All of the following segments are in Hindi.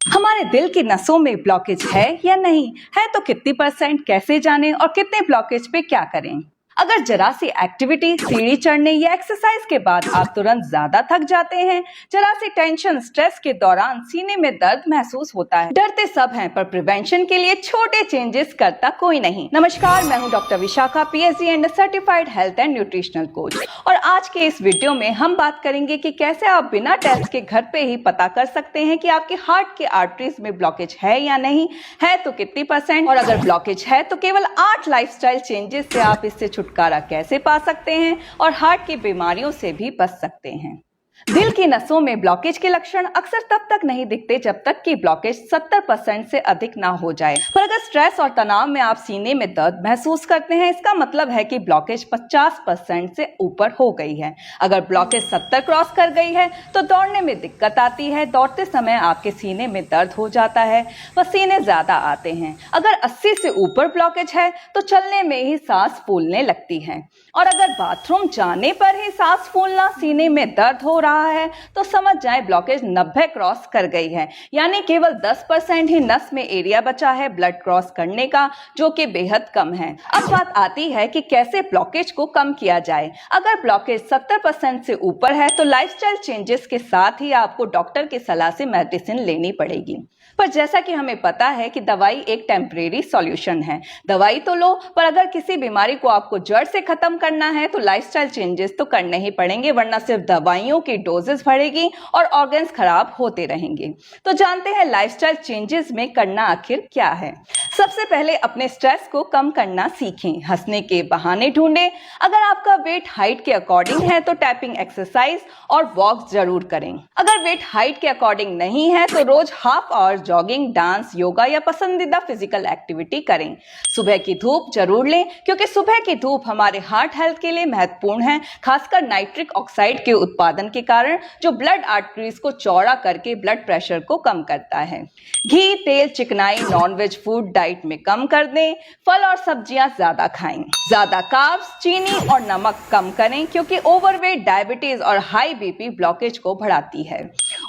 हमारे दिल की नसों में ब्लॉकेज है या नहीं है, तो कितनी %, कैसे जानें और कितने ब्लॉकेज पे क्या करें। अगर जरा सी एक्टिविटी, सीढ़ी चढ़ने या एक्सरसाइज के बाद आप तुरंत ज्यादा थक जाते हैं, जरा सी टेंशन, स्ट्रेस के दौरान सीने में दर्द महसूस होता है, डरते सब हैं पर प्रिवेंशन के लिए छोटे चेंजेस करता कोई नहीं। नमस्कार, मैं हूं doctor Vishakha, PhD and certified health and nutritional coach. और आज के इस वीडियो में हम बात करेंगे कि कैसे आप बिना टेस्ट के घर पे ही पता कर सकते हैं कि आपके हार्ट के आर्टरीज में ब्लॉकेज है या नहीं है, तो कितनी %, और अगर ब्लॉकेज है तो केवल 8 लाइफस्टाइल चेंजेस से आप इससे छुटकारा कैसे पा सकते हैं और हार्ट की बीमारियों से भी बच सकते हैं। दिल की नसों में ब्लॉकेज के लक्षण अक्सर तब तक नहीं दिखते जब तक कि ब्लॉकेज 70% से अधिक ना हो जाए। पर अगर स्ट्रेस और तनाव में आप सीने में दर्द महसूस करते हैं, इसका मतलब है कि ब्लॉकेज 50% से ऊपर हो गई है। अगर ब्लॉकेज 70 क्रॉस कर गई है तो दौड़ने में दिक्कत आती है, दौड़ते समय आपके सीने में दर्द हो जाता है, पसीने ज्यादा आते हैं। अगर 80 से ऊपर ब्लॉकेज है तो चलने में ही सांस फूलने लगती है, और अगर बाथरूम जाने पर ही सांस फूलना, सीने में दर्द हो रहा है, तो समझ जाए ब्लॉकेज 90 क्रॉस कर गई है, यानी केवल 10% ही नस में एरिया बचा है ब्लड क्रॉस करने का, जो कि बेहद कम है। अब बात आती है कि कैसे ब्लॉकेज को कम किया जाए। अगर ब्लॉकेज 70% से ऊपर है तो लाइफस्टाइल चेंजेस के साथ ही आपको डॉक्टर की सलाह से मेडिसिन लेनी पड़ेगी। पर जैसा कि हमें पता है कि दवाई एक टेम्परेरी सॉल्यूशन है, दवाई तो लो, पर अगर किसी बीमारी को आपको जड़ से खत्म करना है तो लाइफस्टाइल चेंजेस तो करने ही पड़ेंगे, वरना सिर्फ दवाइयों की डोजेस बढ़ेगी और ऑर्गन्स खराब होते रहेंगे। तो जानते हैं लाइफस्टाइल चेंजेस में करना आखिर क्या है। सबसे पहले अपने स्ट्रेस को कम करना सीखें, हंसने के बहाने ढूंढें। अगर आपका वेट हाइट के अकॉर्डिंग है तो टैपिंग एक्सरसाइज और वॉक जरूर करें। अगर वेट हाइट के अकॉर्डिंग नहीं है तो रोज half hour jogging, dance, yoga या पसंदीदा फिजिकल एक्टिविटी करें। सुबह की धूप जरूर लें, क्योंकि सुबह की धूप हमारे हार्ट हेल्थ के लिए महत्वपूर्ण है, खासकर नाइट्रिक ऑक्साइड के उत्पादन के कारण, जो ब्लड आर्टरीज को चौड़ा करके ब्लड प्रेशर को कम करता है। घी, तेल, चिकनाई, नॉनवेज फूड डाइट में कम कर दें। फल और सब्जियां ज्यादा खाएं। ज्यादा कार्ब्स, चीनी और नमक कम करें, क्योंकि ओवरवेट, डायबिटीज और हाई बीपी ब्लॉकेज को बढ़ाती है।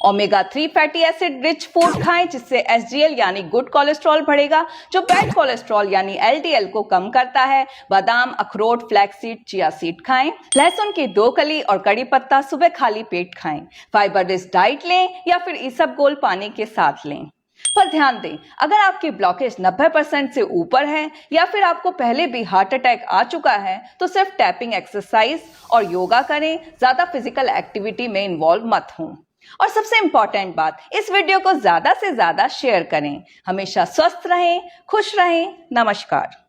Omega 3 fatty acid rich food खाएं, जिससे HDL यानी गुड कोलेस्ट्रॉल बढ़ेगा, जो बैड कोलेस्ट्रॉल यानी LDL को कम करता है। बादाम, अखरोट, फ्लैक्सीड, चिया सीड खाएं। लहसुन की 2 कली और कड़ी पत्ता सुबह खाली पेट खाएं। फाइबर रिच डाइट लें या फिर इसबगोल पानी के साथ लें। पर ध्यान दें, अगर आपकी ब्लॉकेज 90% से ऊपर है या फिर आपको पहले भी हार्ट अटैक आ चुका है, तो सिर्फ टैपिंग एक्सरसाइज और योगा करें, ज्यादा फिजिकल एक्टिविटी में इन्वॉल्व मत हों। और सबसे इंपॉर्टेंट बात, इस वीडियो को ज्यादा से ज्यादा शेयर करें। हमेशा स्वस्थ रहें, खुश रहें। नमस्कार।